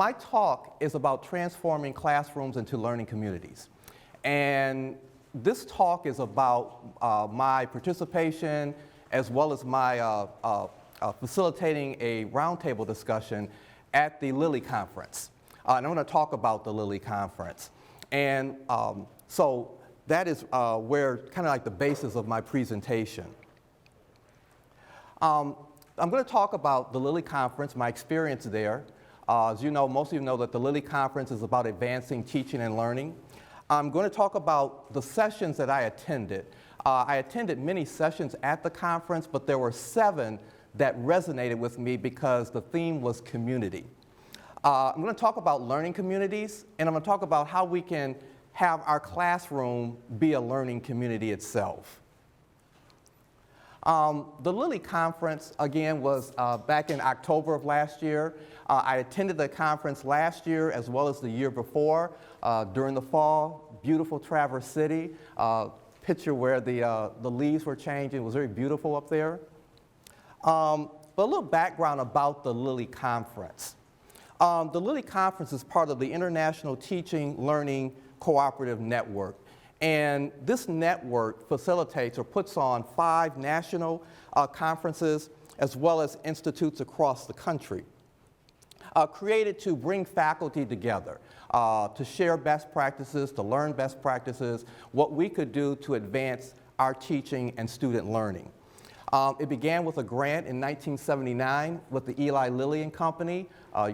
my talk is about transforming classrooms into learning communities. And this talk is about my participation as well as my facilitating a roundtable discussion at the Lilly conference. And I'm going to talk about the Lilly conference. And so that is where kind of like the basis of my presentation. I'm going to talk about the Lilly conference, my experience there. As you know, most of you know that the Lilly conference is about advancing teaching and learning. I'm going to talk about the sessions that I attended. I attended many sessions at the conference, but there were 7 that resonated with me because the theme was community. I'm going to talk about learning communities, and I'm going to talk about how we can have our classroom be a learning community itself. The Lilly conference, again, was back in October of last year. I attended the conference last year as well as the year before. During the fall, beautiful Traverse City. Picture where the leaves were changing. It was very beautiful up there. But a little background about the Lilly conference. The Lilly conference is part of the International Teaching Learning Cooperative Network. And this network facilitates or puts on 5 national conferences as well as institutes across the country, created to bring faculty together, to share best practices, to learn best practices, what we could do to advance our teaching and student learning. It began with a grant in 1979 with the Eli Lilly and Company,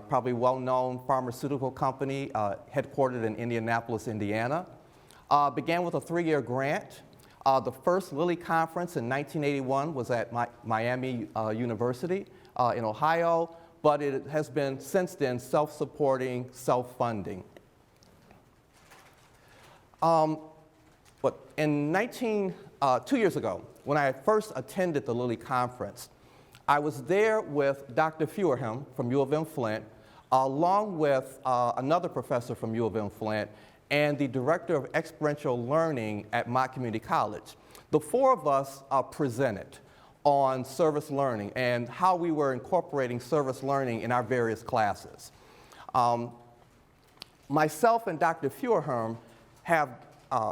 probably well-known pharmaceutical company headquartered in Indianapolis, Indiana. Began with a 3-year grant. The first Lilly conference in 1981 was at Miami University in Ohio, but it has been since then self-supporting, self-funding. But in 2 years ago, when I first attended the Lilly conference, I was there with Dr. Feuerheim from U of M Flint, along with another professor from U of M Flint, and the director of experiential learning at Mott Community College. The 4 of us presented on service learning and how we were incorporating service learning in our various classes. Myself and Dr. Feuerheim have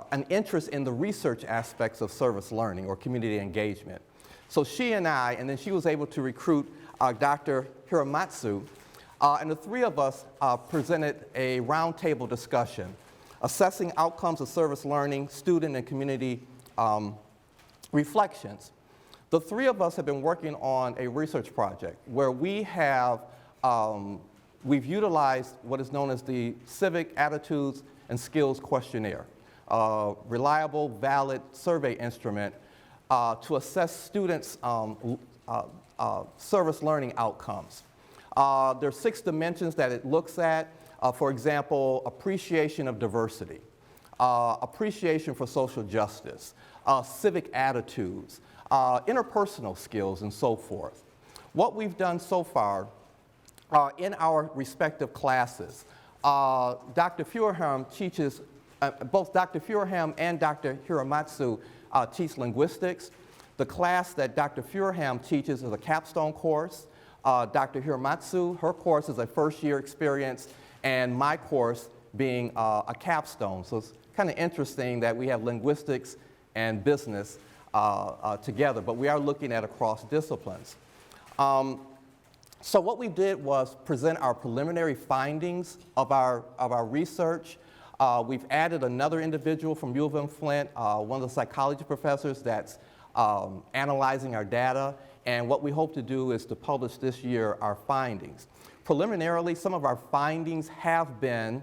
an interest in the research aspects of service learning or community engagement. So she and I, and then she was able to recruit Dr. Hiramatsu, and the 3 of us presented a roundtable discussion assessing outcomes of service learning, student and community reflections. The 3 of us have been working on a research project where we have, we've utilized what is known as the Civic Attitudes and Skills Questionnaire, a reliable, valid survey instrument to assess students' service learning outcomes. There are 6 dimensions that it looks at. For example, appreciation of diversity, appreciation for social justice, civic attitudes, interpersonal skills, and so forth. What we've done so far in our respective classes, Dr. Feuerheim teaches, both Dr. Feuerheim and Dr. Hiramatsu teach linguistics. The class that Dr. Feuerheim teaches is a capstone course. Dr. Hiramatsu, her course is a first-year experience, and my course being a capstone. So it's kind of interesting that we have linguistics and business together, but we are looking at across disciplines. So what we did was present our preliminary findings of our research. We've added another individual from U of M Flint, one of the psychology professors that's analyzing our data, and what we hope to do is to publish this year our findings. Preliminarily, some of our findings have been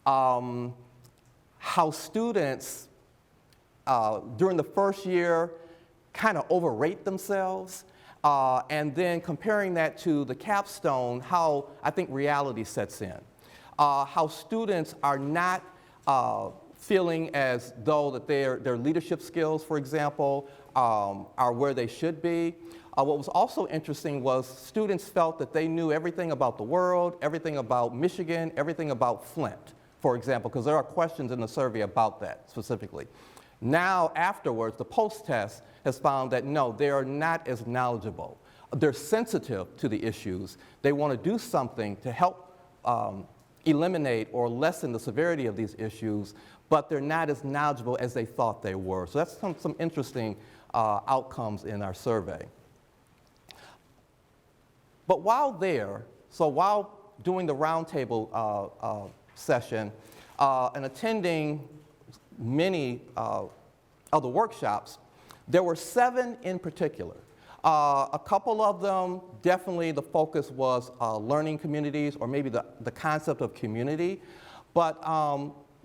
how students during the first year kind of overrate themselves, and then comparing that to the capstone, how I think reality sets in. How students are not feeling as though that their leadership skills, for example, are where they should be. What was also interesting was students felt that they knew everything about the world, everything about Michigan, everything about Flint, for example, because there are questions in the survey about that specifically. Now, afterwards, the post-test has found that no, they are not as knowledgeable. They're sensitive to the issues. They want to do something to help eliminate or lessen the severity of these issues, but they're not as knowledgeable as they thought they were. So that's some interesting outcomes in our survey. But while doing the roundtable session and attending many other workshops, there were 7 in particular. A couple of them, definitely the focus was learning communities, or maybe the concept of community. But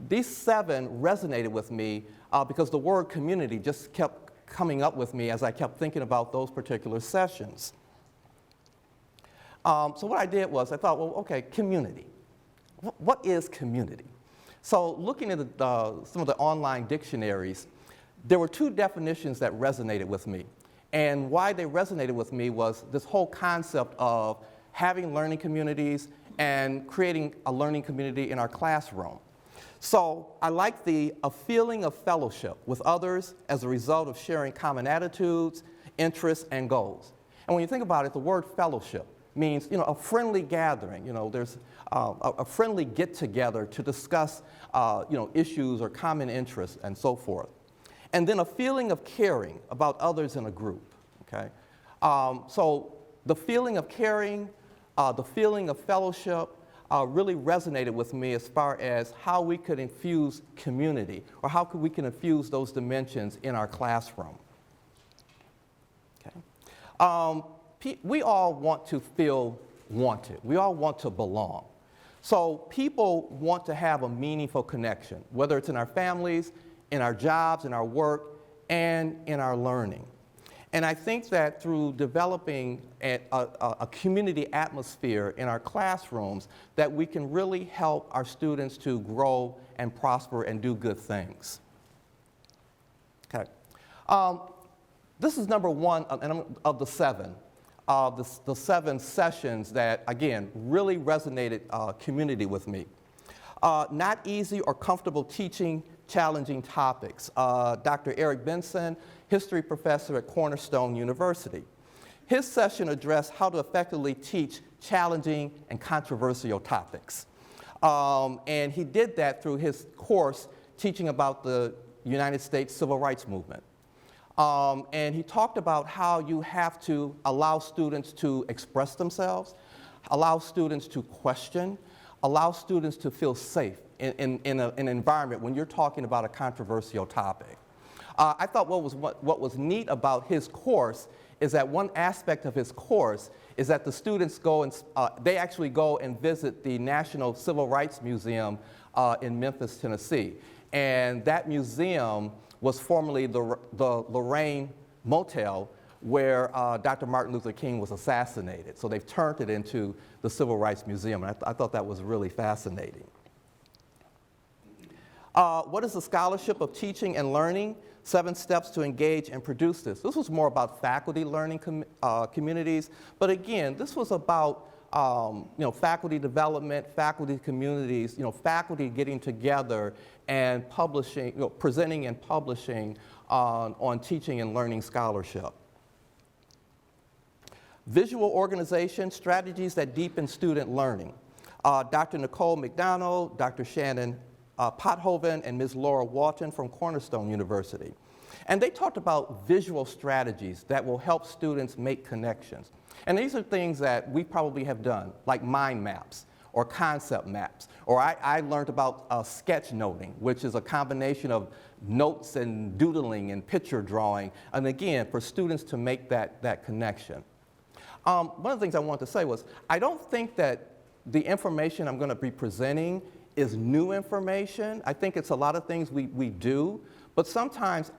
these 7 resonated with me because the word community just kept coming up with me as I kept thinking about those particular sessions. So what I did was I thought, well, okay, community. What is community? So looking at some of the online dictionaries, there were 2 definitions that resonated with me. And why they resonated with me was this whole concept of having learning communities and creating a learning community in our classroom. So I like a feeling of fellowship with others as a result of sharing common attitudes, interests, and goals. And when you think about it, the word fellowship means, a friendly gathering. There's a friendly get-together to discuss, issues or common interests and so forth. And then a feeling of caring about others in a group, okay? So the feeling of caring, the feeling of fellowship really resonated with me as far as how we could infuse community, or how we can infuse those dimensions in our classroom. Okay? We all want to feel wanted. We all want to belong. So people want to have a meaningful connection, whether it's in our families, in our jobs, in our work, and in our learning. And I think that through developing a community atmosphere in our classrooms, that we can really help our students to grow and prosper and do good things. Okay. This is number 1 of the 7. The 7 sessions that, again, really resonated community with me. Not easy or comfortable teaching challenging topics. Dr. Eric Benson, history professor at Cornerstone University. His session addressed how to effectively teach challenging and controversial topics. And he did that through his course teaching about the United States Civil Rights Movement. And he talked about how you have to allow students to express themselves, allow students to question, allow students to feel safe in an environment when you're talking about a controversial topic. I thought what was neat about his course is that one aspect of his course is that the students they actually go and visit the National Civil Rights Museum in Memphis, Tennessee. And that museum was formerly the Lorraine Motel where Dr. Martin Luther King was assassinated. So they've turned it into the Civil Rights Museum, and I thought that was really fascinating. What is the scholarship of teaching and learning? 7 steps to engage and produce this. This was more about faculty learning communities, but again, this was about faculty development, faculty communities, faculty getting together and publishing, presenting and publishing on teaching and learning scholarship. Visual organization, strategies that deepen student learning. Dr. Nicole McDonald, Dr. Shannon Pothoven, and Ms. Laura Walton from Cornerstone University. And they talked about visual strategies that will help students make connections. And these are things that we probably have done, like mind maps or concept maps. Or I learned about sketchnoting, which is a combination of notes and doodling and picture drawing, and again, for students to make that connection. One of the things I wanted to say was, I don't think that the information I'm going to be presenting is new information. I think it's a lot of things we do, but sometimes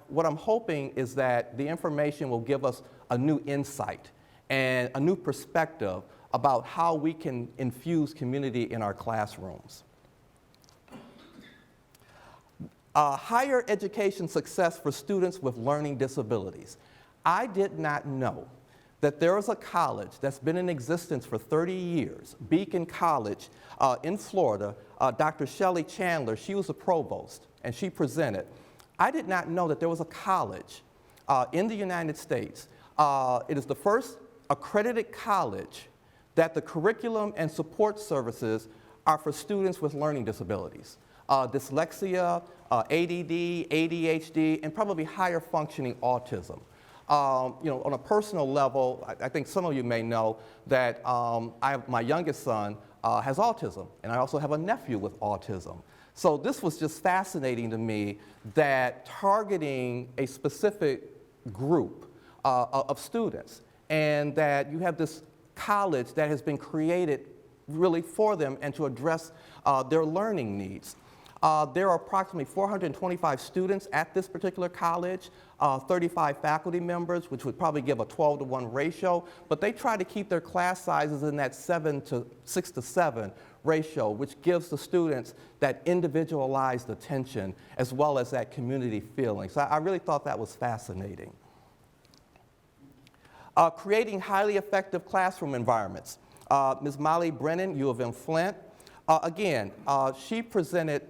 what I'm hoping is that the information will give us a new insight and a new perspective about how we can infuse community in our classrooms. Higher education success for students with learning disabilities. I did not know that there is a college that's been in existence for 30 years, Beacon College in Florida. Dr. Shelley Chandler, she was the provost, and she presented. I did not know that there was a college in the United States. It is the first accredited college that the curriculum and support services are for students with learning disabilities, dyslexia, ADD, ADHD, and probably higher functioning autism. On a personal level, I think some of you may know that my youngest son has autism, and I also have a nephew with autism. So this was just fascinating to me, that targeting a specific group of students, and that you have this college that has been created really for them and to address their learning needs. There are approximately 425 students at this particular college, 35 faculty members, which would probably give a 12-to-1 ratio, but they try to keep their class sizes in that 6 to 7 ratio, which gives the students that individualized attention as well as that community feeling. So I really thought that was fascinating. Creating highly effective classroom environments. Ms. Molly Brennan, U of M Flint, again, she presented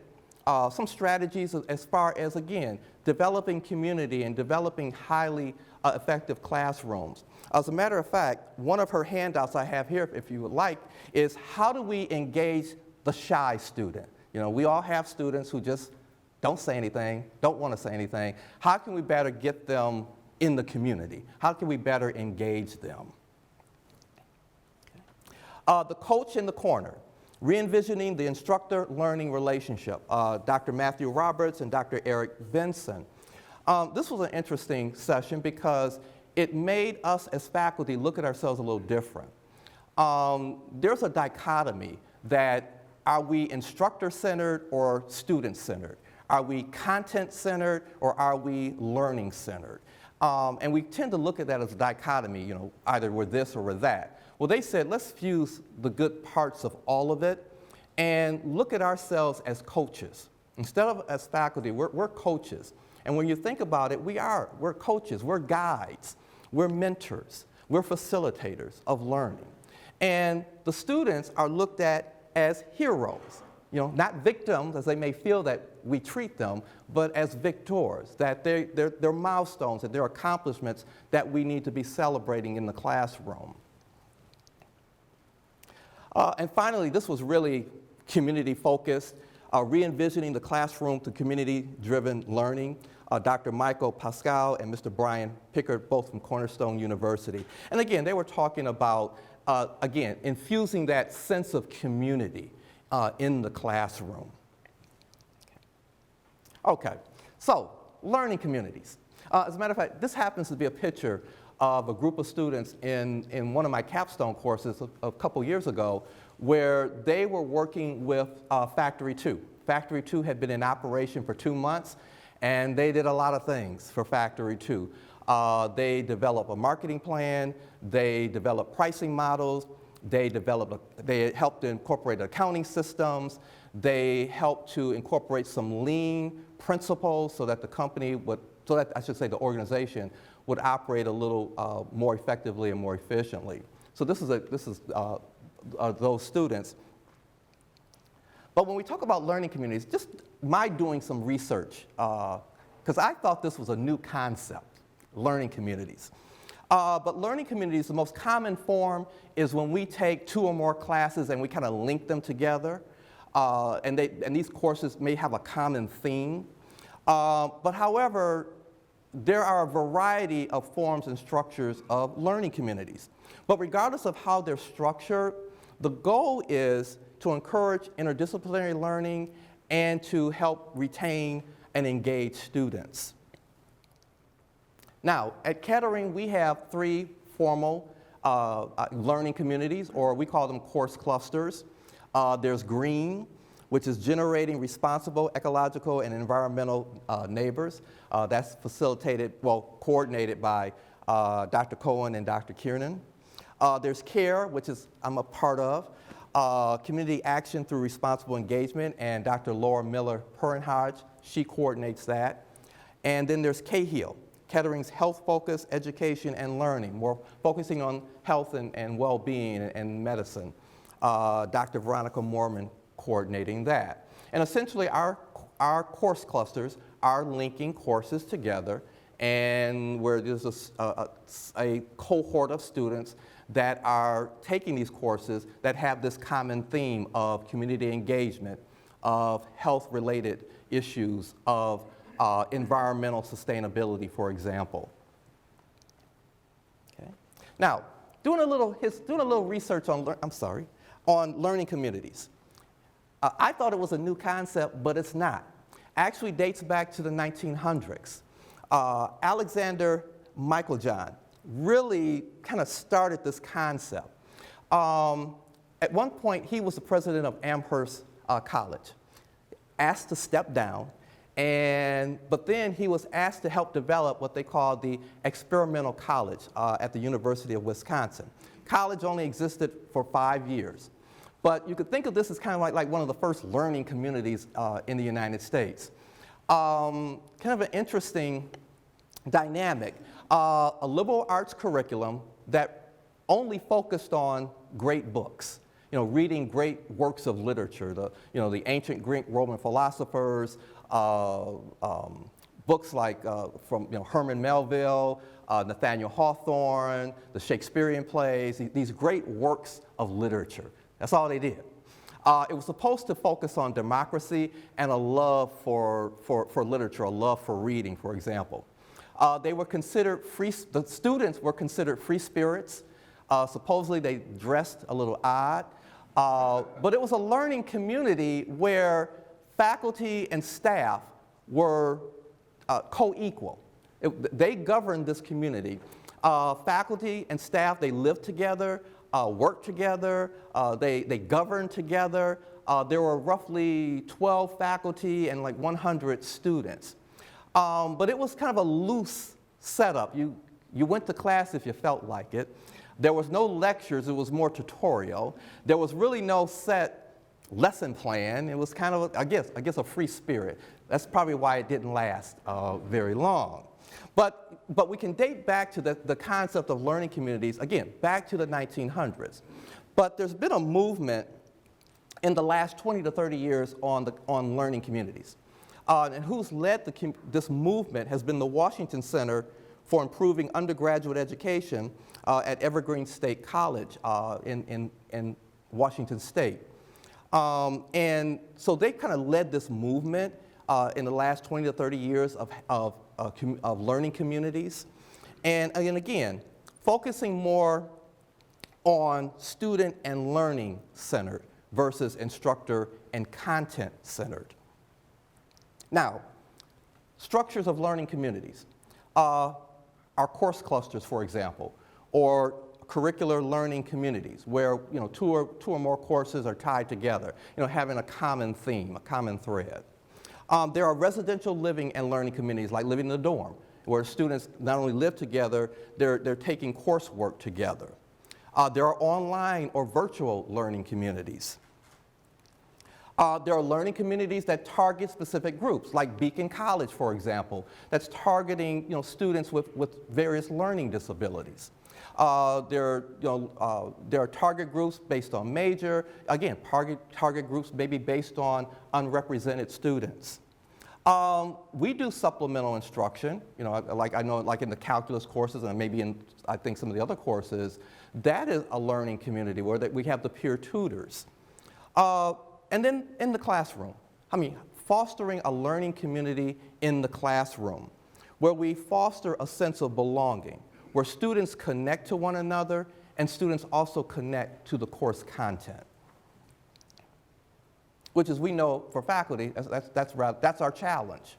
some strategies as far as, again, developing community and developing highly effective classrooms. As a matter of fact, one of her handouts I have here, if you would like, is how do we engage the shy student? We all have students who just don't say anything, don't want to say anything. How can we better get them in the community? How can we better engage them? The coach in the corner. Re-envisioning the instructor-learning relationship, Dr. Matthew Roberts and Dr. Eric Vinson. This was an interesting session because it made us as faculty look at ourselves a little different. There's a dichotomy that are we instructor-centered or student-centered? Are we content-centered or are we learning-centered? And we tend to look at that as a dichotomy, either we're this or we're that. Well, they said, let's fuse the good parts of all of it and look at ourselves as coaches. Instead of as faculty, we're coaches. And when you think about it, we're coaches, we're guides, we're mentors, we're facilitators of learning. And the students are looked at as heroes, not victims as they may feel that we treat them, but as victors, that they're milestones and they're accomplishments that we need to be celebrating in the classroom. And finally, this was really community-focused, re-envisioning the classroom to community-driven learning. Dr. Michael Pascal and Mr. Brian Pickard, both from Cornerstone University. And again, they were talking about, again, infusing that sense of community in the classroom. Okay, so learning communities. As a matter of fact, this happens to be a picture of a group of students in one of my capstone courses a couple years ago, where they were working with Factory 2. Factory 2 had been in operation for 2 months, and they did a lot of things for Factory 2. They developed a marketing plan, they developed pricing models, they helped to incorporate accounting systems, they helped to incorporate some lean principles so that the company would, the organization would operate a little more effectively and more efficiently. So this is those students. But when we talk about learning communities, just my doing some research, because I thought this was a new concept, learning communities. But learning communities, the most common form is when we take 2 or more classes and we kind of link them together, and these courses may have a common theme. But however, there are a variety of forms and structures of learning communities. But regardless of how they're structured, the goal is to encourage interdisciplinary learning and to help retain and engage students. Now, at Kettering, we have 3 formal learning communities, or we call them course clusters. There's GREEN, which is generating responsible ecological and environmental neighbors. That's coordinated by Dr. Cohen and Dr. Kiernan. There's CARE, which I'm a part of, Community Action Through Responsible Engagement, and Dr. Laura Miller-Perrenhage, she coordinates that. And then there's CAHEAL, Kettering's Health Focus, Education, and Learning, more focusing on health and well-being and medicine. Dr. Veronica Mormon coordinating that. And essentially our course clusters are linking courses together and where there's a cohort of students that are taking these courses that have this common theme of community engagement, of health-related issues, of environmental sustainability, for example. Okay. Now, doing a little research on learning communities. I thought it was a new concept, but it's not. Actually dates back to the 1900s. Alexander Michaeljohn really kind of started this concept. At one point, he was the president of Amherst College, asked to step down, but then he was asked to help develop what they called the experimental college at the University of Wisconsin. College only existed for 5 years, but you could think of this as kind of like one of the first learning communities in the United States. Kind of an interesting dynamic, a liberal arts curriculum that only focused on great books, reading great works of literature, the ancient Greek Roman philosophers, books like from Herman Melville, Nathaniel Hawthorne, the Shakespearean plays, these great works of literature. That's all they did. It was supposed to focus on democracy and a love for literature, a love for reading, for example. They were considered the students were considered free spirits. Supposedly they dressed a little odd, but it was a learning community where faculty and staff were co-equal. They governed this community. Faculty and staff, they lived together, worked together, they governed together. There were roughly 12 faculty and like 100 students. But it was kind of a loose setup. You went to class if you felt like it. There was no lectures, it was more tutorial. There was really no set lesson plan. It was kind of, I guess a free spirit. That's probably why it didn't last very long. But we can date back to the concept of learning communities, again, back to the 1900s. But there's been a movement in the last 20 to 30 years on learning communities. And who's led this movement has been the Washington Center for Improving Undergraduate Education at Evergreen State College in Washington State. And so they kind of led this movement in the last 20 to 30 years of learning communities. And again, focusing more on student and learning centered versus instructor and content centered. Now, structures of learning communities are course clusters, for example, or curricular learning communities where two or more courses are tied together, having a common theme, a common thread. There are residential living and learning communities like living in a dorm, where students not only live together, they're taking coursework together. There are online or virtual learning communities. There are learning communities that target specific groups, like Beacon College, for example, that's targeting students with various learning disabilities. There are target groups based on major. Again, target groups may be based on unrepresented students. We do supplemental instruction, like in the calculus courses and maybe in, I think, some of the other courses. That is a learning community where we have the peer tutors. And then in the classroom, fostering a learning community in the classroom where we foster a sense of belonging, where students connect to one another and students also connect to the course content. Which, as we know for faculty, that's our challenge.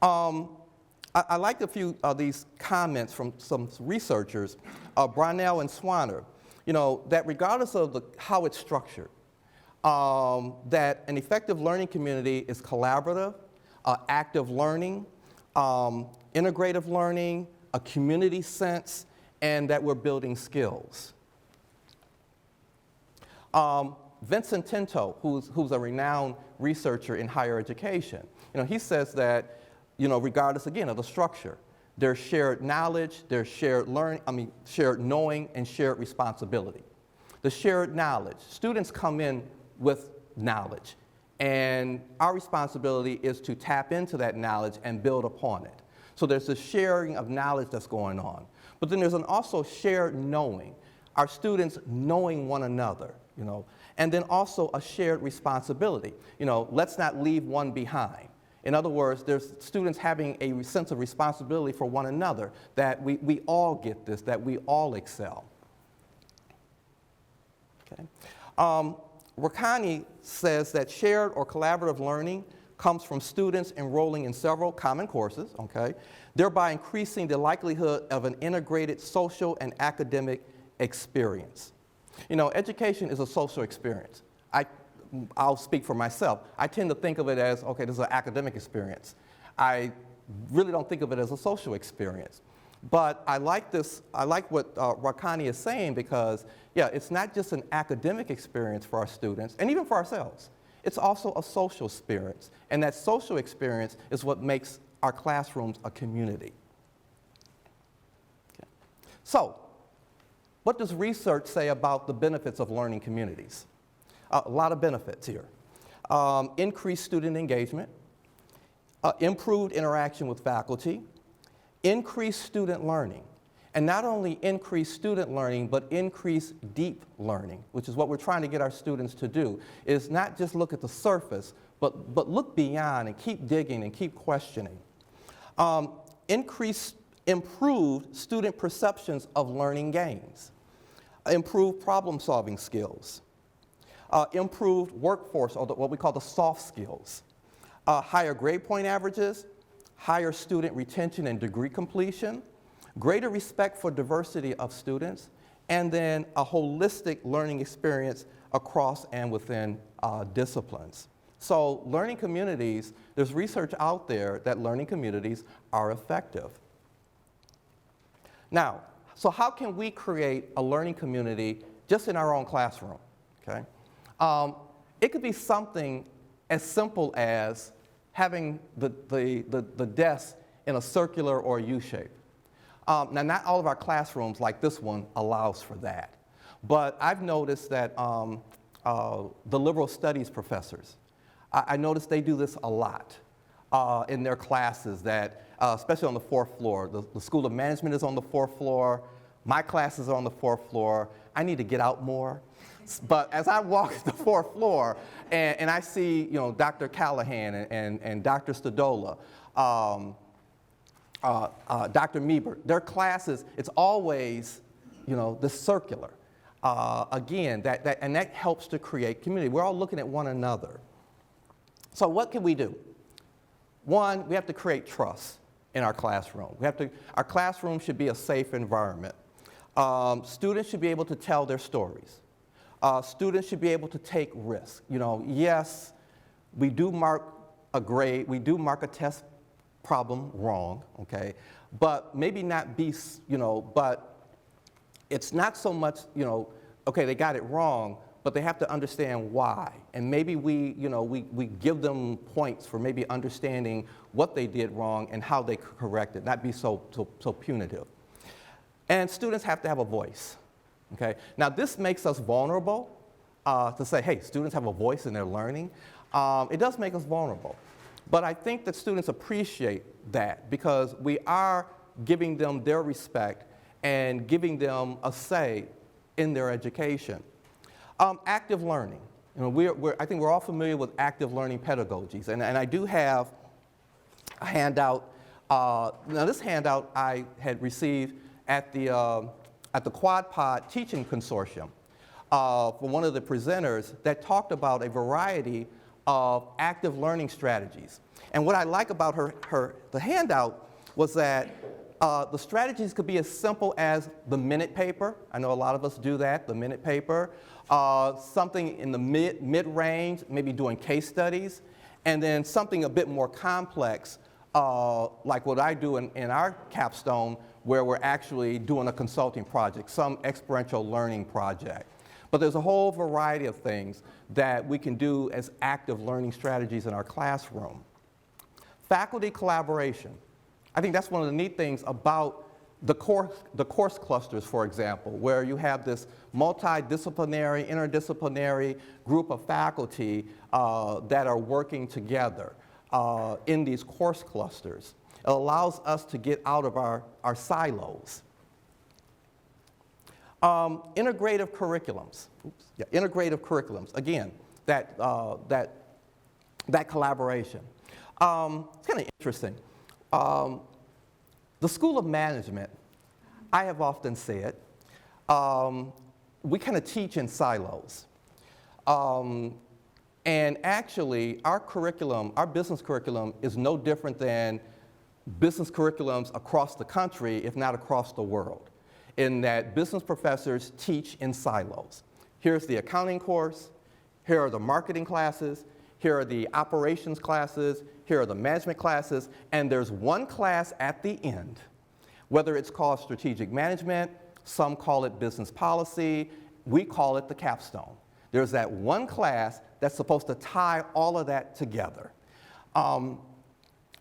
I liked a few of these comments from some researchers, Brownell and Swanner, that regardless of how it's structured, that an effective learning community is collaborative, active learning, integrative learning, a community sense, and that we're building skills. Vincent Tinto, who's a renowned researcher in higher education, he says that, regardless again of the structure, there's shared knowledge, there's shared knowing and shared responsibility. The shared knowledge, students come in with knowledge, and our responsibility is to tap into that knowledge and build upon it. So there's a sharing of knowledge that's going on. But then there's an also shared knowing, our students knowing one another, and then also a shared responsibility. Let's not leave one behind. In other words, there's students having a sense of responsibility for one another, that we all get this, that we all excel. Okay. Rakani says that shared or collaborative learning comes from students enrolling in several common courses, thereby increasing the likelihood of an integrated social and academic experience. Education is a social experience. I'll speak for myself. I tend to think of it as, okay, this is an academic experience. I really don't think of it as a social experience. But I like what Rakani is saying, because, yeah, it's not just an academic experience for our students, and even for ourselves. It's also a social experience. And that social experience is what makes our classrooms a community. Okay. So, what does research say about the benefits of learning communities? A lot of benefits here. Increased student engagement, improved interaction with faculty, increased student learning. And not only increased student learning, but increased deep learning, which is what we're trying to get our students to do, is not just look at the surface, but look beyond and keep digging and keep questioning. Improved student perceptions of learning gains, improved problem-solving skills, improved workforce, or what we call the soft skills, higher grade point averages, higher student retention and degree completion, greater respect for diversity of students, and then a holistic learning experience across and within disciplines. So learning communities, there's research out there that learning communities are effective. Now, so how can we create a learning community just in our own classroom? Okay? It could be something as simple as having the desk in a circular or U shape. Now, not all of our classrooms like this one allows for that. But I've noticed that the liberal studies professors, I noticed they do this a lot in their classes, that, especially on the fourth floor. The School of Management is on the fourth floor. My classes are on the fourth floor. I need to get out more. But as I walk the fourth floor and I see, Dr. Callahan and Dr. Stodola, Dr. Meeber, their classes, it's always, this circular. Again, and that helps to create community. We're all looking at one another. So what can we do? One, we have to create trust in our classroom. Our classroom should be a safe environment. Students should be able to tell their stories. Students should be able to take risks. Yes, we do mark a grade, we do mark a test problem wrong, okay? But maybe not be, but it's not so much, okay, they got it wrong, but they have to understand why. And maybe we give them points for maybe understanding what they did wrong and how they correct it, not be so punitive. And students have to have a voice, okay? Now, this makes us vulnerable to say, hey, students have a voice in their learning. It does make us vulnerable. But I think that students appreciate that, because we are giving them their respect and giving them a say in their education. Active learning. I think we're all familiar with active learning pedagogies. And I do have a handout. Now, this handout I had received at the Quad Pod Teaching Consortium from one of the presenters that talked about a variety of active learning strategies. And what I like about the handout was that the strategies could be as simple as the minute paper. I know a lot of us do that, the minute paper. Something in the mid-range, maybe doing case studies. And then something a bit more complex, like what I do in our capstone, where we're actually doing a consulting project, some experiential learning project. But there's a whole variety of things that we can do as active learning strategies in our classroom. Faculty collaboration. I think that's one of the neat things about the course clusters, for example, where you have this multidisciplinary, interdisciplinary group of faculty that are working together in these course clusters. It allows us to get out of our silos. Integrative curriculums. Integrative curriculums. Again, that collaboration. It's kind of interesting. The School of Management, I have often said, we kind of teach in silos. And actually, our curriculum, our business curriculum, is no different than business curriculums across the country, if not across the world, in that business professors teach in silos. Here's the accounting course, here are the marketing classes, here are the operations classes, here are the management classes, and there's one class at the end, whether it's called strategic management, some call it business policy, we call it the capstone. There's that one class that's supposed to tie all of that together.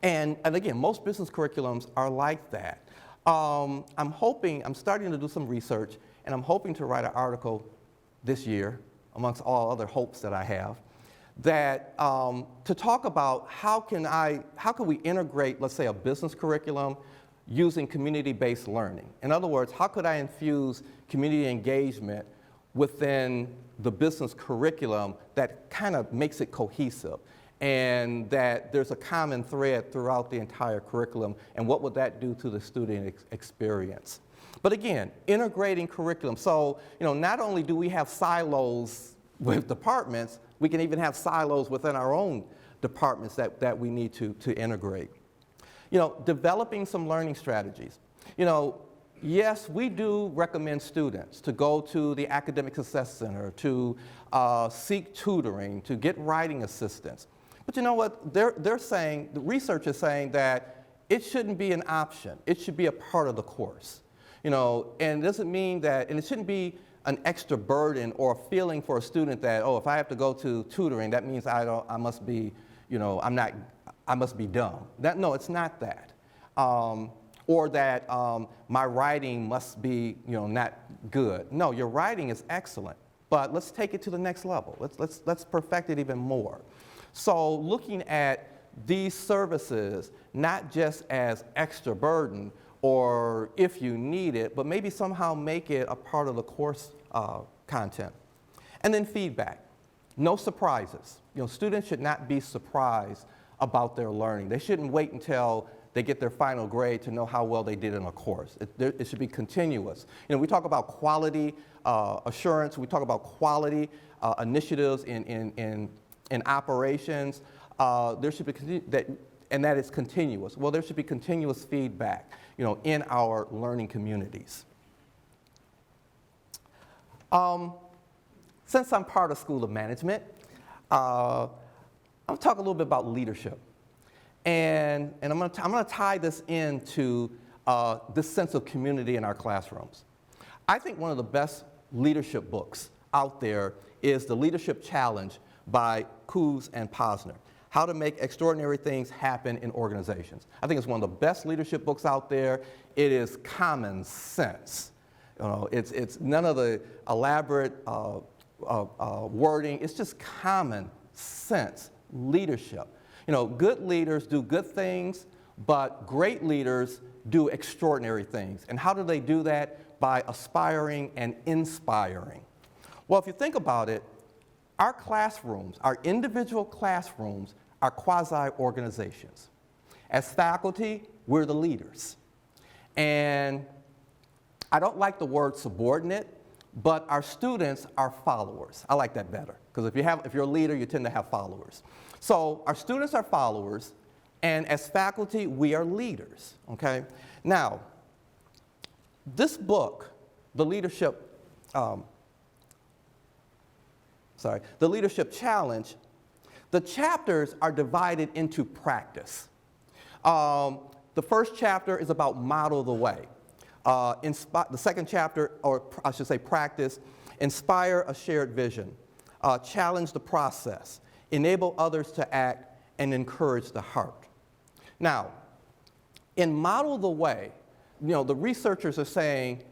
And again, most business curriculums are like that. I'm starting to do some research, and I'm hoping to write an article this year, amongst all other hopes that I have, that to talk about how can we integrate, let's say, a business curriculum using community-based learning. In other words, how could I infuse community engagement within the business curriculum that kind of makes it cohesive, and that there's a common thread throughout the entire curriculum, and what would that do to the student experience? But again, integrating curriculum. So, not only do we have silos with departments, we can even have silos within our own departments that we need to integrate. Developing some learning strategies. Yes, we do recommend students to go to the Academic Success Center, to seek tutoring, to get writing assistance. But you know what? They're saying, the research is saying that it shouldn't be an option. It should be a part of the course. And it doesn't mean that, and it shouldn't be an extra burden or a feeling for a student that, oh, if I have to go to tutoring, that means I must be, I must be dumb. No, it's not that. Or that my writing must be, not good. No, your writing is excellent, but let's take it to the next level. Let's perfect it even more. So looking at these services not just as extra burden or if you need it, but maybe somehow make it a part of the course content. And then feedback. No surprises. Students should not be surprised about their learning. They shouldn't wait until they get their final grade to know how well they did in a course. It should be continuous. We talk about quality assurance. We talk about quality initiatives in operations. There should be and that is continuous. Well, there should be continuous feedback, in our learning communities. Since I'm part of School of Management, I'll talk a little bit about leadership. And I'm going to tie this into this sense of community in our classrooms. I think one of the best leadership books out there is The Leadership Challenge by Coos and Posner, How to Make Extraordinary Things Happen in Organizations. I think it's one of the best leadership books out there. It is common sense. It's none of the elaborate wording. It's just common sense leadership. Good leaders do good things, but great leaders do extraordinary things. And how do they do that? By aspiring and inspiring. Well, if you think about it, our classrooms, our individual classrooms, are quasi-organizations. As faculty, we're the leaders. And I don't like the word subordinate, but our students are followers. I like that better, because if you're a leader, you tend to have followers. So our students are followers, and as faculty, we are leaders, okay? Now, this book, The Leadership Challenge, the chapters are divided into practice. The first chapter is about model the way. The second chapter, or I should say practice, inspire a shared vision, challenge the process, enable others to act, and encourage the heart. Now, in model the way, the researchers are saying,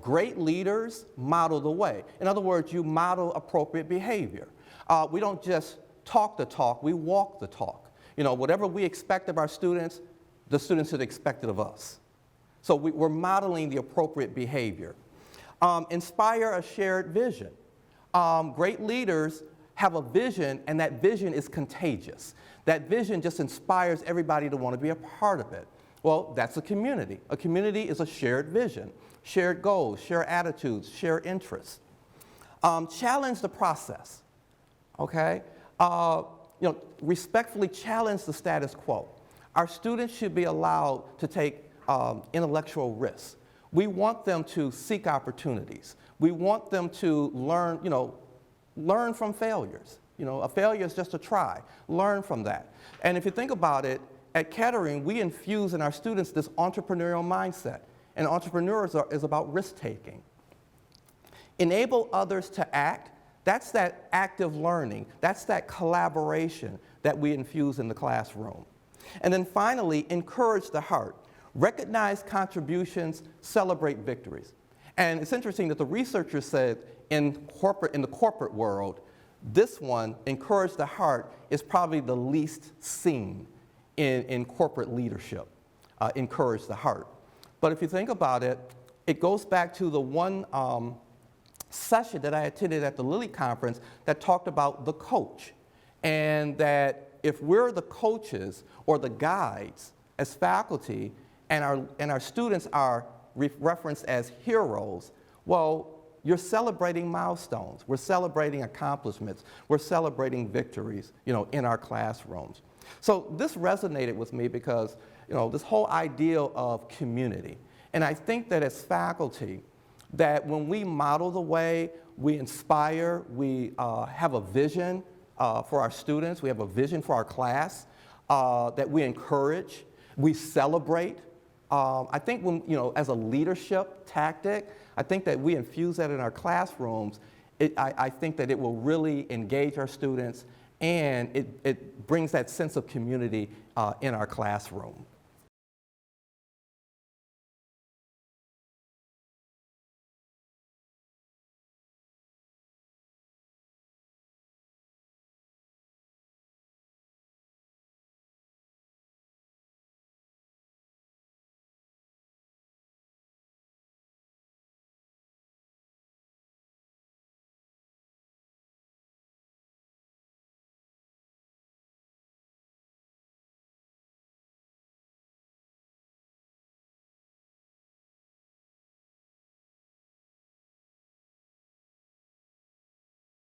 great leaders model the way. In other words, you model appropriate behavior. We don't just talk the talk, we walk the talk. Whatever we expect of our students, the students should expect it of us. So we're modeling the appropriate behavior. Inspire a shared vision. Great leaders have a vision, and that vision is contagious. That vision just inspires everybody to want to be a part of it. Well, that's a community. A community is a shared vision, shared goals, shared attitudes, shared interests. Challenge the process, okay? Respectfully challenge the status quo. Our students should be allowed to take intellectual risks. We want them to seek opportunities. We want them to learn from failures. A failure is just a try. Learn from that. And if you think about it, at Kettering, we infuse in our students this entrepreneurial mindset. And entrepreneurs is about risk-taking. Enable others to act. That's that active learning. That's that collaboration that we infuse in the classroom. And then finally, encourage the heart. Recognize contributions, celebrate victories. And it's interesting that the researchers said in the corporate world, this one, encourage the heart, is probably the least seen in corporate leadership, encourage the heart. But if you think about it, it goes back to the one session that I attended at the Lilly conference that talked about the coach. And that if we're the coaches or the guides as faculty, and our students are referenced as heroes, well, you're celebrating milestones. We're celebrating accomplishments. We're celebrating victories, in our classrooms. So this resonated with me because, this whole idea of community. And I think that as faculty, that when we model the way, we inspire, we have a vision for our students, we have a vision for our class, that we encourage, we celebrate. I think when, as a leadership tactic, I think that we infuse that in our classrooms. I think that it will really engage our students, and it brings that sense of community in our classroom.